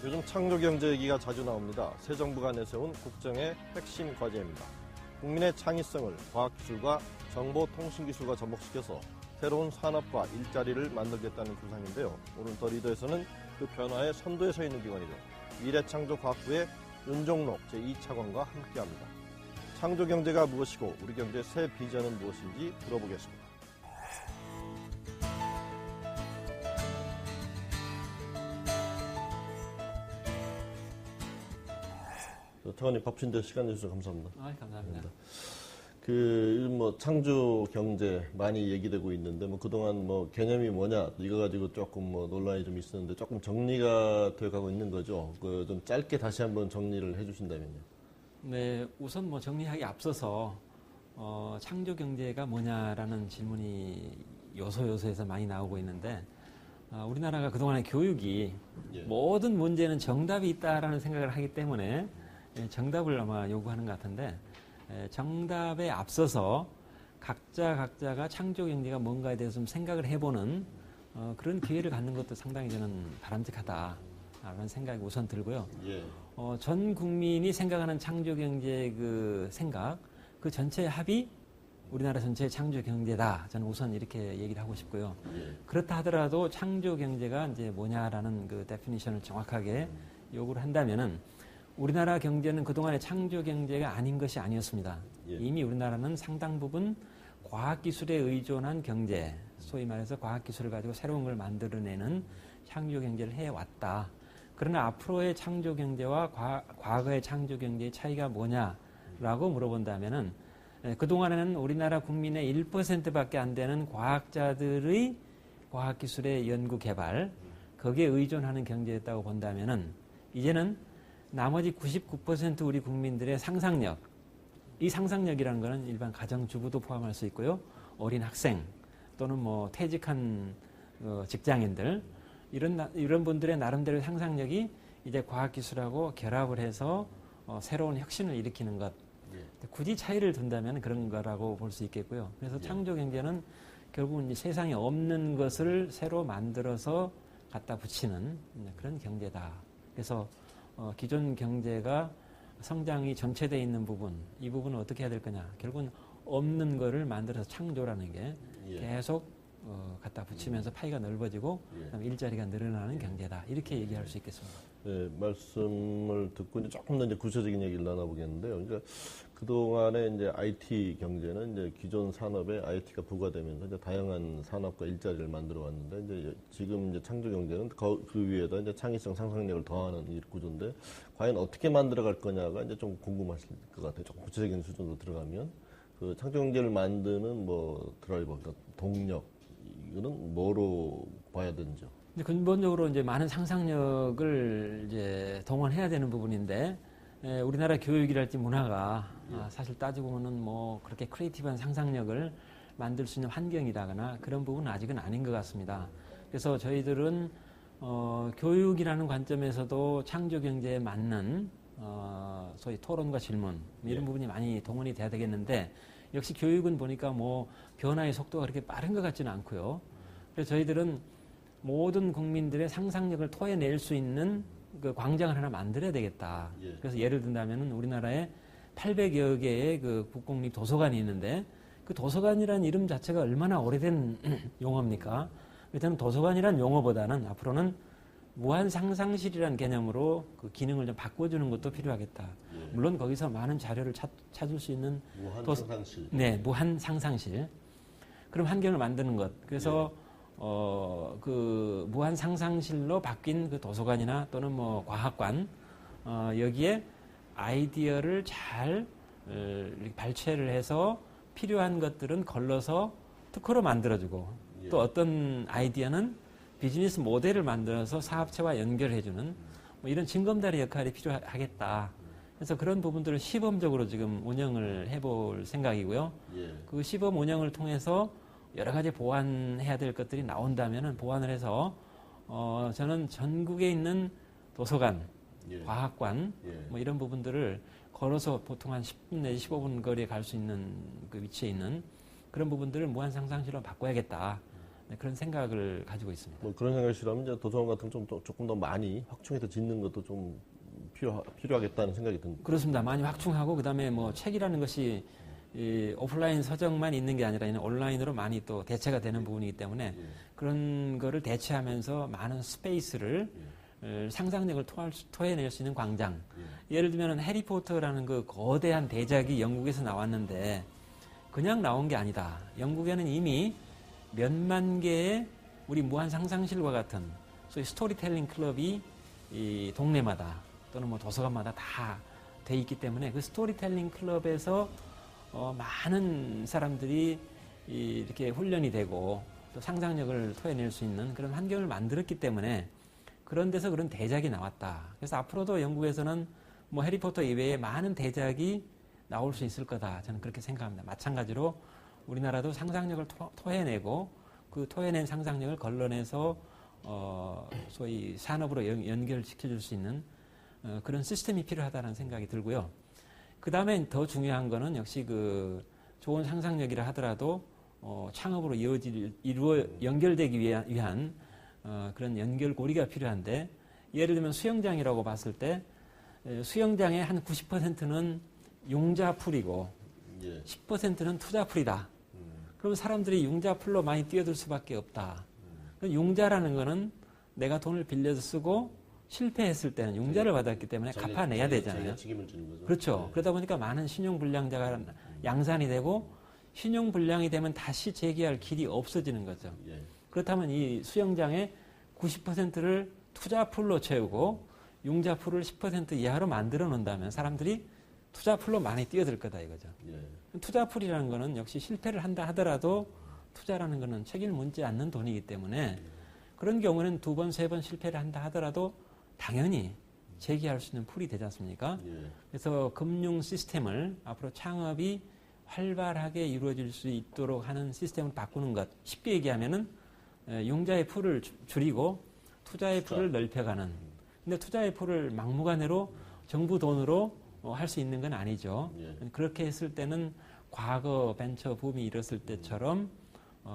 요즘 창조경제 얘기가 자주 나옵니다. 새 정부가 내세운 국정의 핵심 과제입니다. 국민의 창의성을 과학기술과 정보통신기술과 접목시켜서 새로운 산업과 일자리를 만들겠다는 구상인데요. 오늘 더 리더에서는 그 변화의 선두에 서 있는 기관이죠. 미래창조과학부의 윤종록 제2차관과 함께합니다. 창조경제가 무엇이고 우리 경제의 새 비전은 무엇인지 들어보겠습니다. 차관님 바쁜데 시간 내주셔서 감사합니다. 감사합니다. 창조 경제 많이 얘기되고 있는데, 그동안 개념이 뭐냐, 이거 가지고 조금 논란이 좀 있었는데, 조금 정리가 되어 가고 있는 거죠. 좀 짧게 다시 한번 정리를 해 주신다면요. 네, 우선 정리하기 앞서서, 창조 경제가 뭐냐라는 질문이 요소에서 많이 나오고 있는데, 우리나라가 그동안의 교육이 모든 문제는 정답이 있다라는 생각을 하기 때문에 정답을 아마 요구하는 것 같은데, 정답에 앞서서 각자가 창조 경제가 뭔가에 대해서 좀 생각을 해보는 그런 기회를 갖는 것도 상당히 저는 바람직하다라는 생각이 우선 들고요. 전 국민이 생각하는 창조 경제 그 생각, 그 전체의 합이 우리나라 전체의 창조 경제다. 저는 우선 이렇게 얘기를 하고 싶고요. 그렇다 하더라도 창조 경제가 이제 뭐냐라는 그 데피니션을 정확하게 요구를 한다면은 우리나라 경제는 그동안의 창조 경제가 아닌 것이 아니었습니다. 이미 우리나라는 상당 부분 과학기술에 의존한 경제, 소위 말해서 과학기술을 가지고 새로운 걸 만들어내는 창조 경제를 해왔다. 그러나 앞으로의 창조 경제와 과거의 창조 경제의 차이가 뭐냐라고 물어본다면은 그동안에는 우리나라 국민의 1%밖에 안 되는 과학자들의 과학기술의 연구 개발, 거기에 의존하는 경제였다고 본다면은 이제는 나머지 99% 우리 국민들의 상상력, 이 상상력이라는 것은 일반 가정주부도 포함할 수 있고요. 어린 학생 또는 퇴직한 직장인들 이런 분들의 나름대로의 상상력이 이제 과학기술하고 결합을 해서 새로운 혁신을 일으키는 것. 굳이 차이를 둔다면 그런 거라고 볼 수 있겠고요. 그래서 창조경제는 결국은 세상에 없는 것을 새로 만들어서 갖다 붙이는 그런 경제다. 그래서 기존 경제가 성장이 정체되어 있는 부분, 이 부분은 어떻게 해야 될 거냐. 결국은 없는 거를 만들어서 창조라는 게 계속 갖다 붙이면서 파이가 넓어지고 그다음에 일자리가 늘어나는 경제다. 이렇게 얘기할 수 있겠습니다. 네, 말씀을 듣고 조금 더 구체적인 얘기를 나눠보겠는데요. 그러니까 그동안에 이제 IT 경제는 이제 기존 산업에 IT가 부과되면서 이제 다양한 산업과 일자리를 만들어 왔는데 이제 지금 이제 창조 경제는 그 위에다 이제 창의성 상상력을 더하는 이 구조인데 과연 어떻게 만들어 갈 거냐가 이제 좀 궁금하실 것 같아요. 조금 구체적인 수준으로 들어가면 그 창조 경제를 만드는 드라이버, 그러니까 동력 이거는 뭐로 봐야 되는지요? 근데 근본적으로 이제 많은 상상력을 이제 동원해야 되는 부분인데, 우리나라 교육이랄지 문화가 사실 따지고 보면은 그렇게 크리에이티브한 상상력을 만들 수 있는 환경이라거나 그런 부분은 아직은 아닌 것 같습니다. 그래서 저희들은 교육이라는 관점에서도 창조 경제에 맞는 소위 토론과 질문 이런 부분이 많이 동원이 돼야 되겠는데, 역시 교육은 보니까 변화의 속도가 그렇게 빠른 것 같지는 않고요. 그래서 저희들은 모든 국민들의 상상력을 토해낼 수 있는 그 광장을 하나 만들어야 되겠다. 그래서 예를 든다면 우리나라에 800여 개의 그 국공립 도서관이 있는데 그 도서관이라는 이름 자체가 얼마나 오래된 용어입니까? 저는 도서관이라는 용어보다는 앞으로는 무한 상상실이라는 개념으로 그 기능을 좀 바꿔주는 것도 필요하겠다. 물론 거기서 많은 자료를 찾을 수 있는 무한 상상실. 네, 무한 상상실. 그럼 환경을 만드는 것. 그래서 그 무한 상상실로 바뀐 그 도서관이나 또는 과학관 여기에 아이디어를 잘 발췌를 해서 필요한 것들은 걸러서 특허로 만들어주고 또 어떤 아이디어는 비즈니스 모델을 만들어서 사업체와 연결해주는 이런 징검다리 역할이 필요하겠다. 그래서 그런 부분들을 시범적으로 지금 운영을 해볼 생각이고요. 그 시범 운영을 통해서 여러 가지 보완해야 될 것들이 나온다면은 보완을 해서 저는 전국에 있는 도서관, 과학관 이런 부분들을 걸어서 보통 한 10분 내지 15분 거리에 갈 수 있는 그 위치에 있는 그런 부분들을 무한 상상실로 바꿔야겠다. 네, 그런 생각을 가지고 있습니다. 뭐 그런 생각이시라면 이제 도서관 같은 조금 더 많이 확충해서 짓는 것도 좀 필요하겠다는 생각이 듭니다. 그렇습니다. 많이 확충하고 그다음에 뭐 책이라는 것이 이 오프라인 서적만 있는 게 아니라 온라인으로 많이 또 대체가 되는 부분이기 때문에 그런 거를 대체하면서 많은 스페이스를 상상력을 토해낼 수 있는 광장. 예를 들면 해리포터라는 그 거대한 대작이 영국에서 나왔는데 그냥 나온 게 아니다. 영국에는 이미 몇만 개의 우리 무한 상상실과 같은 소위 스토리텔링 클럽이 이 동네마다 또는 뭐 도서관마다 다 돼 있기 때문에 그 스토리텔링 클럽에서 많은 사람들이 이렇게 훈련이 되고 또 상상력을 토해낼 수 있는 그런 환경을 만들었기 때문에 그런 데서 그런 대작이 나왔다. 그래서 앞으로도 영국에서는 뭐 해리포터 이외에 많은 대작이 나올 수 있을 거다. 저는 그렇게 생각합니다. 마찬가지로 우리나라도 상상력을 토해내고 그 토해낸 상상력을 걸러내서 소위 산업으로 연결시켜줄 수 있는 그런 시스템이 필요하다는 생각이 들고요. 그 다음에 더 중요한 거는 역시 그 좋은 상상력이라 하더라도 창업으로 연결되기 위한 그런 연결고리가 필요한데 예를 들면 수영장이라고 봤을 때 수영장의 한 90%는 융자풀이고 10%는 투자풀이다. 그럼 사람들이 융자풀로 많이 뛰어들 수밖에 없다. 융자라는 거는 내가 돈을 빌려서 쓰고 실패했을 때는 융자를 받았기 때문에 갚아내야 되잖아요. 책임을 지는 거죠. 그렇죠. 그러다 보니까 많은 신용불량자가 양산이 되고 신용불량이 되면 다시 재기할 길이 없어지는 거죠. 그렇다면 이 수영장의 90%를 투자풀로 채우고 융자풀을 10% 이하로 만들어 놓는다면 사람들이 투자풀로 많이 뛰어들 거다 이거죠. 투자풀이라는 거는 역시 실패를 한다 하더라도 투자라는 거는 책임을 묻지 않는 돈이기 때문에 그런 경우는 2번, 3번 실패를 한다 하더라도 당연히 재기할 수 있는 풀이 되지 않습니까? 그래서 금융 시스템을 앞으로 창업이 활발하게 이루어질 수 있도록 하는 시스템을 바꾸는 것. 쉽게 얘기하면은 융자의 풀을 줄이고 투자의 풀을 넓혀가는. 근데 투자의 풀을 막무가내로 정부 돈으로 할 수 있는 건 아니죠. 그렇게 했을 때는 과거 벤처 붐이 일었을 때처럼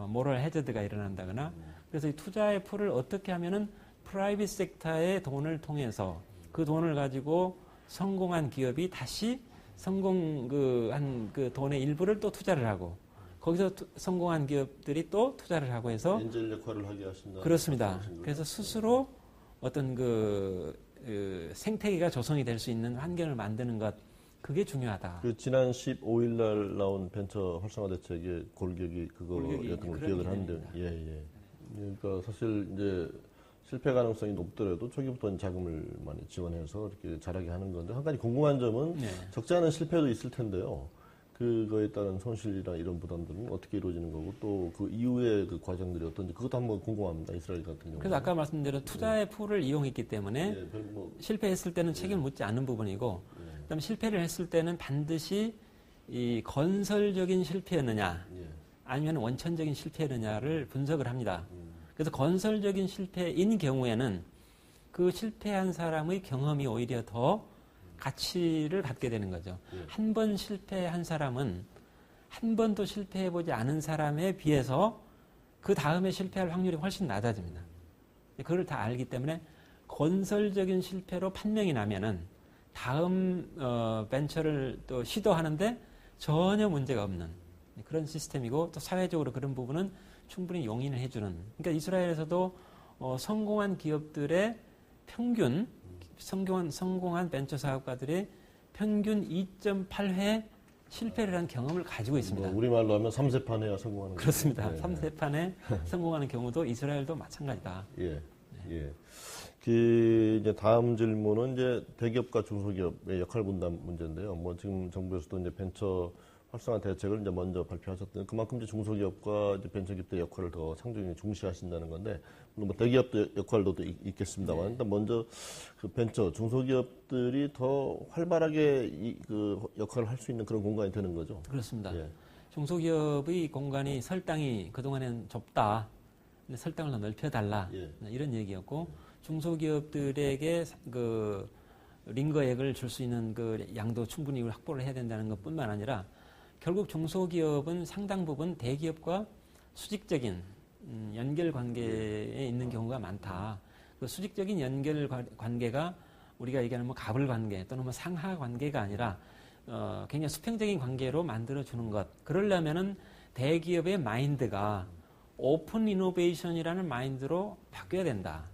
모럴 해저드가 일어난다거나 그래서 이 투자의 풀을 어떻게 하면은 프라이빗 섹터의 돈을 통해서 그 돈을 가지고 성공한 기업이 다시 성공한 그 돈의 일부를 또 투자를 하고 거기서 성공한 기업들이 또 투자를 하고 해서 엔젤 역할을 하게 하신다. 그렇습니다. 그래서 스스로 어떤 그 생태계가 조성이 될 수 있는 환경을 만드는 것 그게 중요하다. 그 지난 15일 날 나온 벤처 활성화 대책의 골격이 그거였던 걸 기억을 하는데, 그러니까 사실 이제 실패 가능성이 높더라도 초기부터 자금을 많이 지원해서 이렇게 잘하게 하는 건데 한 가지 궁금한 점은 적지 않은 실패도 있을 텐데요. 그거에 따른 손실이나 이런 부담들은 어떻게 이루어지는 거고 또 그 이후의 그 과정들이 어떤지 그것도 한번 궁금합니다. 이스라엘 같은 경우. 그래서 아까 말씀드린 투자의 풀을 이용했기 때문에 실패했을 때는 책임을 묻지 않는 부분이고 그다음에 실패를 했을 때는 반드시 이 건설적인 실패였느냐 아니면 원천적인 실패였느냐를 분석을 합니다. 그래서 건설적인 실패인 경우에는 그 실패한 사람의 경험이 오히려 더 가치를 갖게 되는 거죠. 한 번 실패한 사람은 한 번도 실패해보지 않은 사람에 비해서 그 다음에 실패할 확률이 훨씬 낮아집니다. 그걸 다 알기 때문에 건설적인 실패로 판명이 나면은 다음 벤처를 또 시도하는데 전혀 문제가 없는 그런 시스템이고 또 사회적으로 그런 부분은 충분히 용인을 해주는. 그러니까 이스라엘에서도 성공한 기업들의 평균 성공한 벤처 사업가들의 평균 2.8회 실패를 한 경험을 가지고 있습니다. 우리말로 하면 3세판 해야 성공하는 그렇습니다. 3세판에 성공하는 경우도 이스라엘도 마찬가지다. 그 이제 다음 질문은 이제 대기업과 중소기업의 역할 분담 문제인데요. 뭐 지금 정부에서도 이제 벤처 활성화 대책을 이제 먼저 발표하셨던 그만큼 이제 중소기업과 이제 벤처기업들의 역할을 더 창조적인 중시하신다는 건데 물론 뭐 대기업도 역할도 있겠습니다만 일단 먼저 그 벤처 중소기업들이 더 활발하게 그 역할을 할 수 있는 그런 공간이 되는 거죠. 그렇습니다. 중소기업의 공간이 설당이 그동안에는 좁다. 근데 설당을 더 넓혀달라. 이런 얘기였고 중소기업들에게 그 링거액을 줄 수 있는 그 양도 충분히 확보를 해야 된다는 것뿐만 아니라 결국 중소기업은 상당 부분 대기업과 수직적인 연결 관계에 있는 경우가 많다. 그 수직적인 연결 관계가 우리가 얘기하는 뭐 갑을 관계 또는 뭐 상하 관계가 아니라 굉장히 수평적인 관계로 만들어주는 것. 그러려면은 대기업의 마인드가 오픈 이노베이션이라는 마인드로 바뀌어야 된다.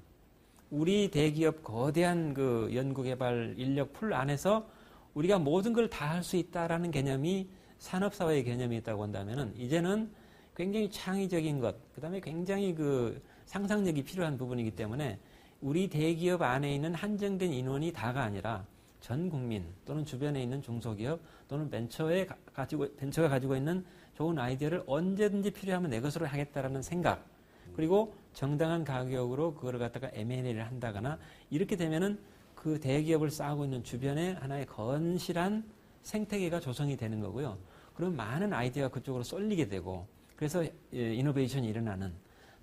우리 대기업 거대한 그 연구개발 인력 풀 안에서 우리가 모든 걸 다 할 수 있다라는 개념이 산업사회의 개념이 있다고 한다면은 이제는 굉장히 창의적인 것, 그 다음에 굉장히 그 상상력이 필요한 부분이기 때문에 우리 대기업 안에 있는 한정된 인원이 다가 아니라 전 국민 또는 주변에 있는 중소기업 또는 벤처가 가지고 있는 좋은 아이디어를 언제든지 필요하면 내 것으로 하겠다라는 생각, 그리고 정당한 가격으로 그거를 갖다가 M&A를 한다거나 이렇게 되면은 그 대기업을 쌓고 있는 주변에 하나의 건실한 생태계가 조성이 되는 거고요. 그럼 많은 아이디어가 그쪽으로 쏠리게 되고 그래서 이노베이션이 일어나는.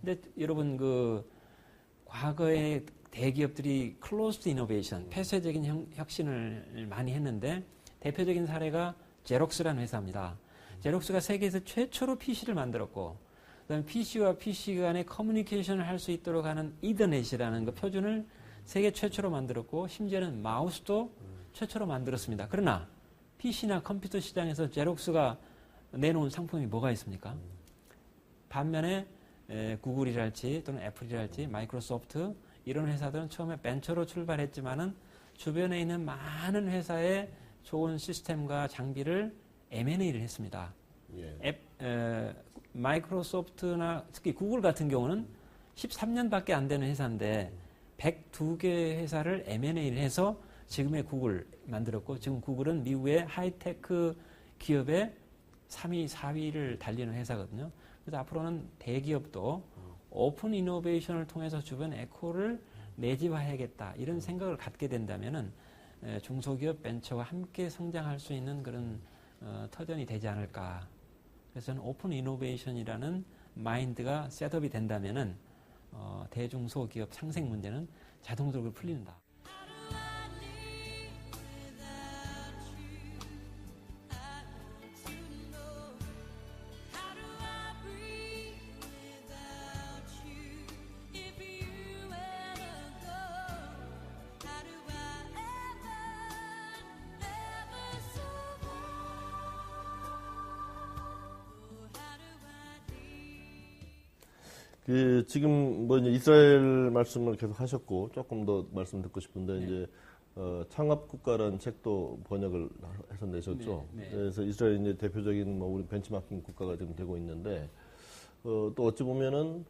근데 여러분 그 과거에 대기업들이 클로즈드 이노베이션, 폐쇄적인 혁신을 많이 했는데 대표적인 사례가 제록스라는 회사입니다. 제록스가 세계에서 최초로 PC를 만들었고 그다음에 PC와 PC 간의 커뮤니케이션을 할 수 있도록 하는 이더넷이라는 그 표준을 세계 최초로 만들었고 심지어는 마우스도 최초로 만들었습니다. 그러나 PC나 컴퓨터 시장에서 제록스가 내놓은 상품이 뭐가 있습니까? 반면에 구글이랄지 또는 애플이랄지 마이크로소프트 이런 회사들은 처음에 벤처로 출발했지만은 주변에 있는 많은 회사의 좋은 시스템과 장비를 M&A를 했습니다. 마이크로소프트나 특히 구글 같은 경우는 13년밖에 안 되는 회사인데 102개 회사를 M&A를 해서 지금의 구글 만들었고 지금 구글은 미국의 하이테크 기업의 3위, 4위를 달리는 회사거든요. 그래서 앞으로는 대기업도 오픈 이노베이션을 통해서 주변 에코를 내집화해야겠다 이런 생각을 갖게 된다면은 중소기업 벤처와 함께 성장할 수 있는 그런 터전이 되지 않을까. 그래서 저는 오픈 이노베이션이라는 마인드가 셋업이 된다면은 대중소기업 상생 문제는 자동적으로 풀린다. 지금 뭐 이제 이스라엘 말씀을 계속 하셨고 조금 더 말씀 듣고 싶은데 이제 창업 국가라는 책도 번역을 해서 내셨죠. 그래서 이스라엘 이제 대표적인 뭐 우리 벤치마킹 국가가 지금 되고 있는데 또 어찌 보면은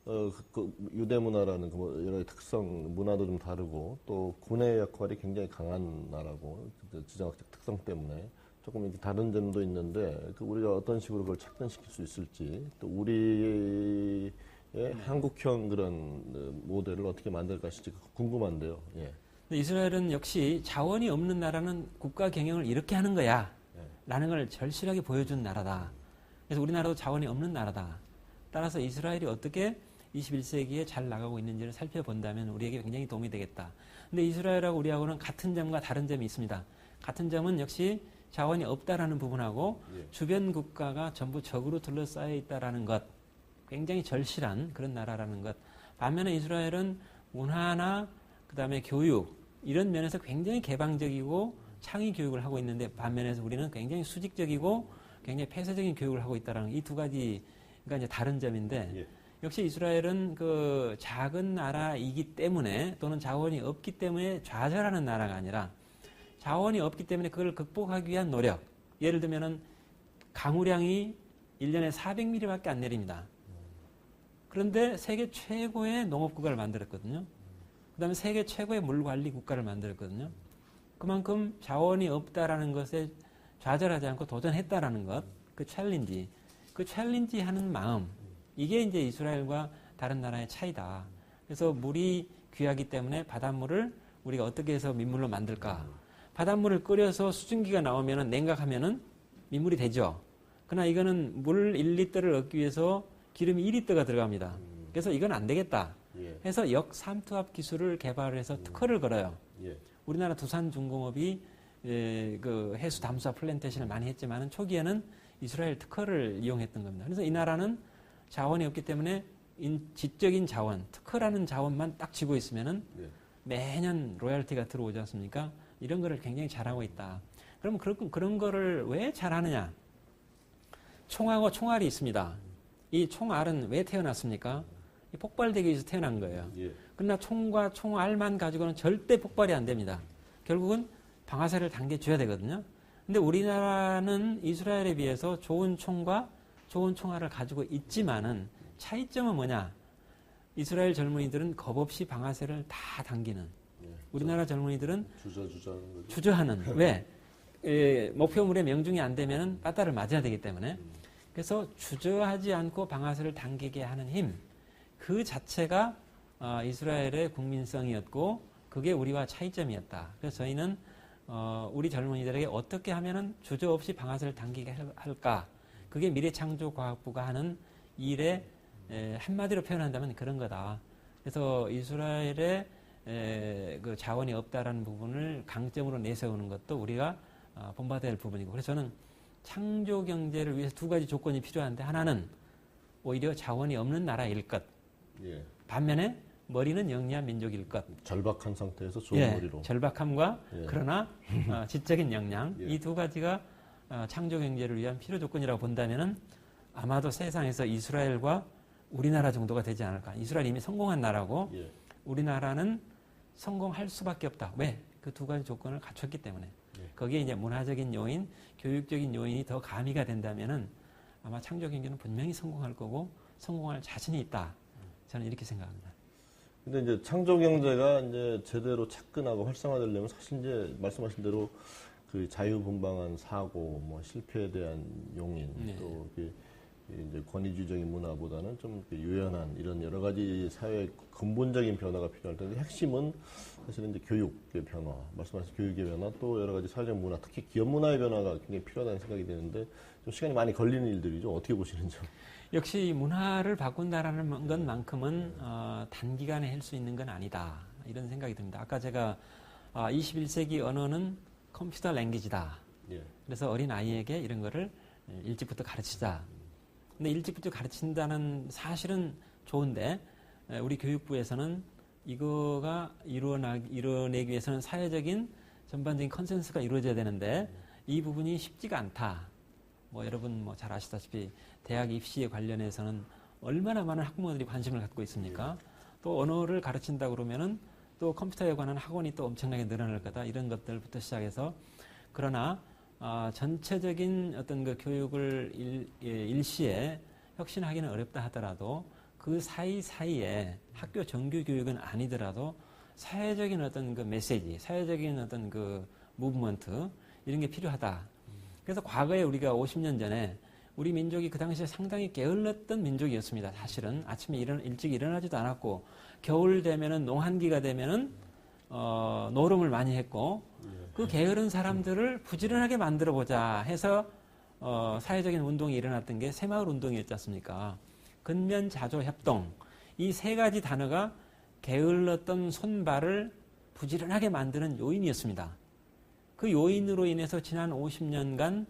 그 유대 문화라는 그 뭐 여러 특성 문화도 좀 다르고 또 군의 역할이 굉장히 강한 나라고 지정학적 특성 때문에 조금 이렇게 다른 점도 있는데 그 우리가 어떤 식으로 그걸 착근시킬 수 있을지 또 우리의 한국형 그런 모델을 어떻게 만들 것인지 궁금한데요. 예. 이스라엘은 역시 자원이 없는 나라는 국가 경영을 이렇게 하는 거야 라는 걸 절실하게 보여준 나라다. 그래서 우리나라도 자원이 없는 나라다. 따라서 이스라엘이 어떻게 21세기에 잘 나가고 있는지를 살펴본다면 우리에게 굉장히 도움이 되겠다. 근데 이스라엘하고 우리하고는 같은 점과 다른 점이 있습니다. 같은 점은 역시 자원이 없다라는 부분하고 주변 국가가 전부 적으로 둘러싸여 있다라는 것, 굉장히 절실한 그런 나라라는 것. 반면에 이스라엘은 문화나 그다음에 교육 이런 면에서 굉장히 개방적이고 창의 교육을 하고 있는데 반면에서 우리는 굉장히 수직적이고 굉장히 폐쇄적인 교육을 하고 있다라는 이 두 가지가 이제 다른 점인데 역시 이스라엘은 그 작은 나라이기 때문에 또는 자원이 없기 때문에 좌절하는 나라가 아니라 자원이 없기 때문에 그걸 극복하기 위한 노력. 예를 들면은 강우량이 1년에 400mm밖에 안 내립니다. 그런데 세계 최고의 농업국가를 만들었거든요. 그 다음에 세계 최고의 물관리 국가를 만들었거든요. 그만큼 자원이 없다라는 것에 좌절하지 않고 도전했다라는 것, 그 챌린지 하는 마음, 이게 이제 이스라엘과 다른 나라의 차이다. 그래서 물이 귀하기 때문에 바닷물을 우리가 어떻게 해서 민물로 만들까? 바닷물을 끓여서 수증기가 나오면은 냉각하면은 민물이 되죠. 그러나 이거는 물 1리터를 얻기 위해서 기름이 2리터가 들어갑니다. 그래서 이건 안 되겠다. 해서 역삼투압 기술을 개발해서 특허를 걸어요. 우리나라 두산중공업이 그 해수 담수화 플랜테이션을 많이 했지만은 초기에는 이스라엘 특허를 이용했던 겁니다. 그래서 이 나라는 자원이 없기 때문에 지적인 자원, 특허라는 자원만 딱 쥐고 있으면은 예. 매년 로열티가 들어오지 않습니까? 이런 거를 굉장히 잘하고 있다. 그럼 그런 거를 왜 잘하느냐? 총하고 총알이 있습니다. 이 총알은 왜 태어났습니까? 이 폭발되기 위해서 태어난 거예요. 예. 그러나 총과 총알만 가지고는 절대 폭발이 안 됩니다. 결국은 방아쇠를 당겨줘야 되거든요. 근데 우리나라는 이스라엘에 비해서 좋은 총과 좋은 총알을 가지고 있지만은 차이점은 뭐냐? 이스라엘 젊은이들은 겁없이 방아쇠를 다 당기는. 우리나라 젊은이들은 주저하는 거죠. 주저하는. 왜? 목표물에 명중이 안 되면 빠따를 맞아야 되기 때문에. 그래서 주저하지 않고 방아쇠를 당기게 하는 힘. 그 자체가 이스라엘의 국민성이었고 그게 우리와 차이점이었다. 그래서 저희는 우리 젊은이들에게 어떻게 하면 주저없이 방아쇠를 당기게 할까? 그게 미래창조과학부가 하는 일에 한마디로 표현한다면 그런 거다. 그래서 이스라엘의 그 자원이 없다라는 부분을 강점으로 내세우는 것도 우리가 본받아야 할 부분이고, 그래서 저는 창조 경제를 위해서 두 가지 조건이 필요한데, 하나는 오히려 자원이 없는 나라일 것. 예. 반면에 머리는 영리한 민족일 것. 절박한 상태에서 좋은 머리로. 절박함과 예. 그러나 지적인 역량. 예. 이 두 가지가 창조 경제를 위한 필요 조건이라고 본다면은 아마도 세상에서 이스라엘과 우리나라 정도가 되지 않을까. 이스라엘 이미 성공한 나라고 예. 우리나라는 성공할 수밖에 없다. 왜? 그 두 가지 조건을 갖췄기 때문에. 예. 거기에 이제 문화적인 요인, 교육적인 요인이 더 가미가 된다면은 아마 창조 경제는 분명히 성공할 거고 성공할 자신이 있다. 저는 이렇게 생각합니다. 근데 이제 창조 경제가 이제 제대로 착근하고 활성화되려면 사실 이제 말씀하신 대로 그 자유분방한 사고, 뭐 실패에 대한 용인, 네. 또 이제 권위주의적인 문화보다는 좀 유연한 이런 여러 가지 사회의 근본적인 변화가 필요할 텐데, 핵심은 사실은 이제 교육의 변화, 말씀하신 교육의 변화, 또 여러 가지 사회적 문화, 특히 기업 문화의 변화가 굉장히 필요하다는 생각이 드는데 좀 시간이 많이 걸리는 일들이죠. 어떻게 보시는지. 역시 문화를 바꾼다라는 것만큼은 단기간에 할 수 있는 건 아니다. 이런 생각이 듭니다. 아까 제가 21세기 언어는 컴퓨터 랭귀지다. 예. 그래서 어린 아이에게 이런 거를 일찍부터 가르치자. 근데 일찍부터 가르친다는 사실은 좋은데 우리 교육부에서는 이거가 이뤄내기 위해서는 사회적인 전반적인 컨센서스가 이루어져야 되는데 이 부분이 쉽지가 않다. 뭐 여러분 뭐 잘 아시다시피 대학 입시에 관련해서는 얼마나 많은 학부모들이 관심을 갖고 있습니까? 또 언어를 가르친다 그러면은 또 컴퓨터에 관한 학원이 또 엄청나게 늘어날 거다. 이런 것들부터 시작해서, 그러나 전체적인 어떤 그 교육을 일시에 혁신하기는 어렵다 하더라도 그 사이사이에 학교 정규 교육은 아니더라도 사회적인 어떤 그 메시지, 사회적인 어떤 그 무브먼트 이런 게 필요하다. 그래서 과거에 우리가 50년 전에 우리 민족이 그 당시에 상당히 게을렀던 민족이었습니다. 사실은 아침에 일찍 일어나지도 않았고 겨울 되면은 농한기가 되면은 노름을 많이 했고 그 게으른 사람들을 부지런하게 만들어 보자 해서 사회적인 운동이 일어났던 게 새마을 운동이었지 않습니까? 근면 자조 협동, 이 세 가지 단어가 게을렀던 손발을 부지런하게 만드는 요인이었습니다. 그 요인으로 인해서 지난 50년간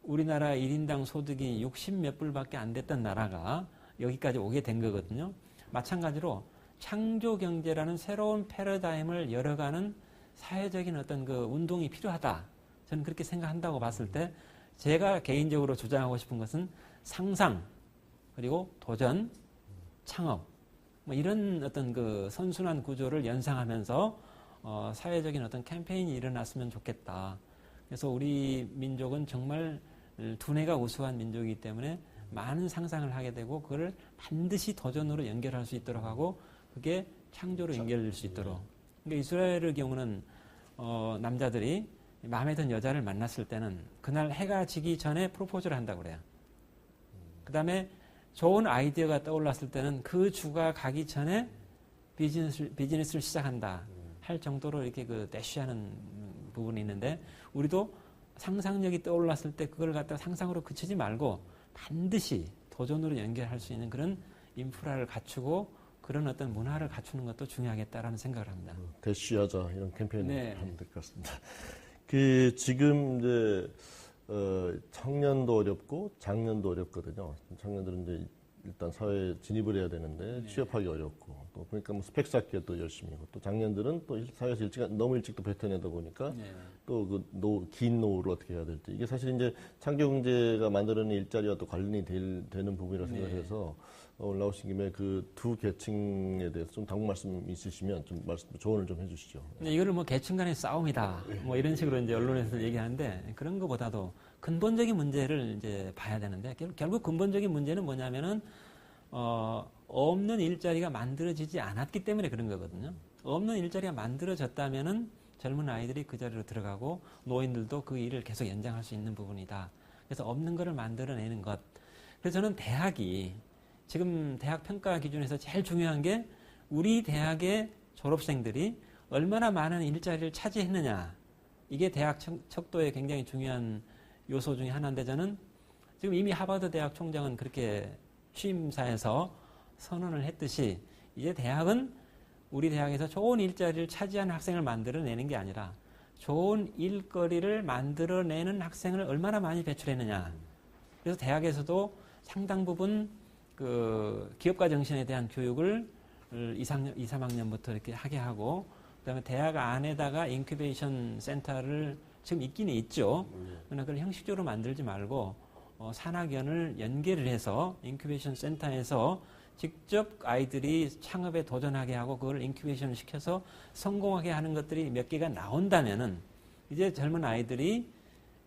우리나라 1인당 소득이 60몇 불밖에 안 됐던 나라가 여기까지 오게 된 거거든요. 마찬가지로 창조 경제라는 새로운 패러다임을 열어가는 사회적인 어떤 그 운동이 필요하다. 저는 그렇게 생각한다고 봤을 때 제가 개인적으로 주장하고 싶은 것은 상상, 그리고 도전, 창업, 뭐 이런 어떤 그 선순환 구조를 연상하면서 사회적인 어떤 캠페인이 일어났으면 좋겠다. 그래서 우리 민족은 정말 두뇌가 우수한 민족이기 때문에 많은 상상을 하게 되고 그걸 반드시 도전으로 연결할 수 있도록 하고 그게 창조로 연결될 수 있도록. 그러니까 이스라엘의 경우는 남자들이 마음에 든 여자를 만났을 때는 그날 해가 지기 전에 프로포즈를 한다고 그래요. 그 다음에 좋은 아이디어가 떠올랐을 때는 그 주가 가기 전에 비즈니스를 시작한다 할 정도로 이렇게 그 대쉬하는 부분이 있는데, 우리도 상상력이 떠올랐을 때 그걸 갖다가 상상으로 그치지 말고 반드시 도전으로 연결할 수 있는 그런 인프라를 갖추고 그런 어떤 문화를 갖추는 것도 중요하겠다라는 생각을 합니다. 대쉬하자 이런 캠페인을 네. 하면 될 것 같습니다. 지금 이제 청년도 어렵고 장년도 어렵거든요. 청년들은 이제 일단 사회에 진입을 해야 되는데 취업하기 어렵고 또 보니까 뭐 스펙 쌓기에 또 열심히고 또 작년들은 또 사회에서 너무 일찍 또 뱉어내다 보니까 또 그 긴 노후를 어떻게 해야 될지 이게 사실 이제 창조경제가 만드는 일자리와 또 관련이 되는 부분이라고 생각해서 오늘 나오신 김에 그 두 계층에 대해서 좀 당부 말씀 있으시면 좀 조언을 좀 해주시죠. 이거를 뭐 계층 간의 싸움이다. 뭐 이런 식으로 이제 언론에서 얘기하는데 그런 것보다도 근본적인 문제를 이제 봐야 되는데 결국 근본적인 문제는 뭐냐면은 없는 일자리가 만들어지지 않았기 때문에 그런 거거든요. 없는 일자리가 만들어졌다면은 젊은 아이들이 그 자리로 들어가고 노인들도 그 일을 계속 연장할 수 있는 부분이다. 그래서 없는 거를 만들어내는 것. 그래서 저는 대학이 지금 대학 평가 기준에서 제일 중요한 게 우리 대학의 졸업생들이 얼마나 많은 일자리를 차지했느냐. 이게 대학 척도의 굉장히 중요한 요소 중에 하나인데 저는 지금 이미 하버드 대학 총장은 그렇게 취임사에서 선언을 했듯이 이제 대학은 우리 대학에서 좋은 일자리를 차지하는 학생을 만들어내는 게 아니라 좋은 일거리를 만들어내는 학생을 얼마나 많이 배출했느냐. 그래서 대학에서도 상당 부분 그 기업가 정신에 대한 교육을 2, 3학년부터 이렇게 하게 하고 그다음에 대학 안에다가 인큐베이션 센터를 지금 있기는 있죠. 그러나 그걸 형식적으로 만들지 말고 산학연을 연계를 해서 인큐베이션 센터에서 직접 아이들이 창업에 도전하게 하고 그걸 인큐베이션을 시켜서 성공하게 하는 것들이 몇 개가 나온다면은 이제 젊은 아이들이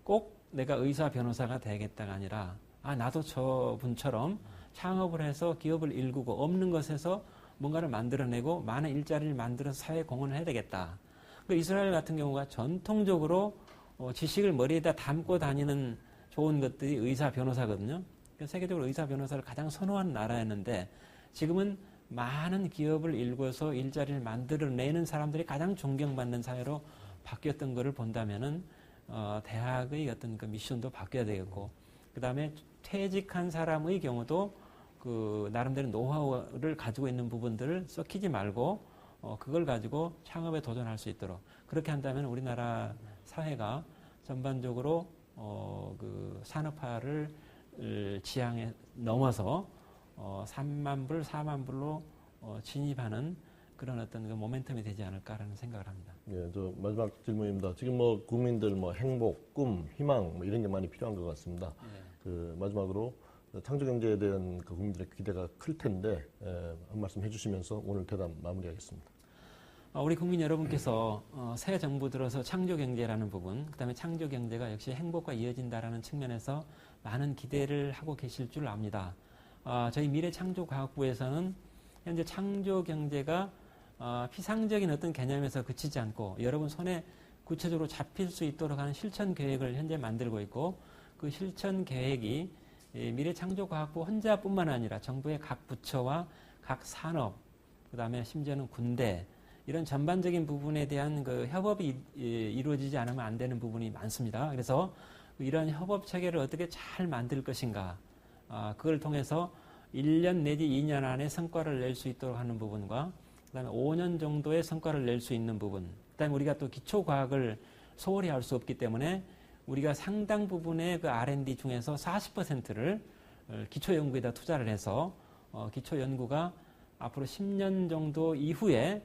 꼭 내가 의사 변호사가 되겠다가 아니라 나도 저분처럼 창업을 해서 기업을 일구고 없는 것에서 뭔가를 만들어내고 많은 일자리를 만들어서 사회에 공헌을 해야 되겠다. 그 이스라엘 같은 경우가 전통적으로 지식을 머리에다 담고 다니는 좋은 것들이 의사 변호사거든요. 세계적으로 의사 변호사를 가장 선호하는 나라였는데 지금은 많은 기업을 일궈서 일자리를 만들어내는 사람들이 가장 존경받는 사회로 바뀌었던 것을 본다면은 대학의 어떤 그 미션도 바뀌어야 되겠고 그 다음에 퇴직한 사람의 경우도 그 나름대로 노하우를 가지고 있는 부분들을 썩히지 말고 그걸 가지고 창업에 도전할 수 있도록 그렇게 한다면 우리나라 사회가 전반적으로 그 산업화를 지향에 넘어서 3만 불, 4만 불로 진입하는 그런 어떤 그 모멘텀이 되지 않을까라는 생각을 합니다. 예, 저 마지막 질문입니다. 지금 뭐 국민들 뭐 행복, 꿈, 희망 뭐 이런 게 많이 필요한 것 같습니다. 그 마지막으로 창조경제에 대한 그 국민들의 기대가 클 텐데 한 말씀 해주시면서 오늘 대담 마무리하겠습니다. 우리 국민 여러분께서 새 정부 들어서 창조경제라는 부분, 그다음에 창조경제가 역시 행복과 이어진다라는 측면에서 많은 기대를 하고 계실 줄 압니다. 저희 미래창조과학부에서는 현재 창조경제가 피상적인 어떤 개념에서 그치지 않고 여러분 손에 구체적으로 잡힐 수 있도록 하는 실천 계획을 현재 만들고 있고 그 실천 계획이 미래창조과학부 혼자뿐만 아니라 정부의 각 부처와 각 산업, 그다음에 심지어는 군대 이런 전반적인 부분에 대한 그 협업이 이루어지지 않으면 안 되는 부분이 많습니다. 그래서 이런 협업 체계를 어떻게 잘 만들 것인가, 그걸 통해서 1년 내지 2년 안에 성과를 낼 수 있도록 하는 부분과 그다음에 5년 정도의 성과를 낼 수 있는 부분, 그다음에 우리가 또 기초과학을 소홀히 할 수 없기 때문에 우리가 상당 부분의 그 R&D 중에서 40%를 기초연구에다 투자를 해서 기초연구가 앞으로 10년 정도 이후에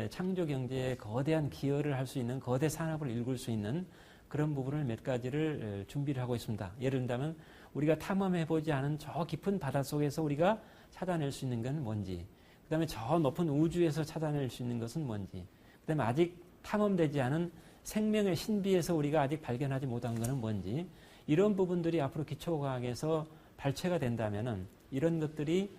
창조경제에 거대한 기여를 할 수 있는 거대 산업을 일굴 수 있는 그런 부분을 몇 가지를 준비를 하고 있습니다. 예를 들면 우리가 탐험해보지 않은 저 깊은 바닷속에서 우리가 찾아낼 수 있는 건 뭔지, 그 다음에 저 높은 우주에서 찾아낼 수 있는 것은 뭔지, 그 다음에 아직 탐험되지 않은 생명의 신비에서 우리가 아직 발견하지 못한 것은 뭔지, 이런 부분들이 앞으로 기초과학에서 발췌가 된다면은 이런 것들이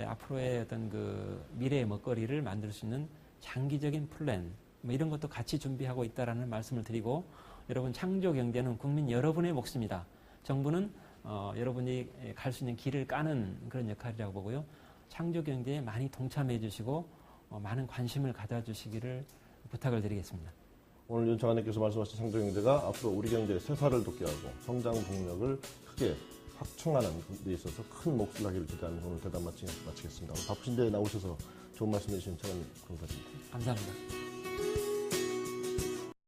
앞으로의 어떤 그 미래의 먹거리를 만들 수 있는 장기적인 플랜, 뭐 이런 것도 같이 준비하고 있다라는 말씀을 드리고, 여러분 창조경제는 국민 여러분의 몫입니다. 정부는 여러분이 갈 수 있는 길을 까는 그런 역할이라고 보고요. 창조경제에 많이 동참해 주시고 많은 관심을 가져주시기를 부탁을 드리겠습니다. 오늘 윤 차관님께서 말씀하신 창조경제가 앞으로 우리 경제의 쇠사를 돋게 하고 성장 동력을 크게 확충하는 데 있어서 큰 몫을 하기를 기대하면서 오늘 대담 마치겠습니다. 바쁘신데 나오셔서 좋은 말씀 해주신 차관님 감사드립니다. 감사합니다.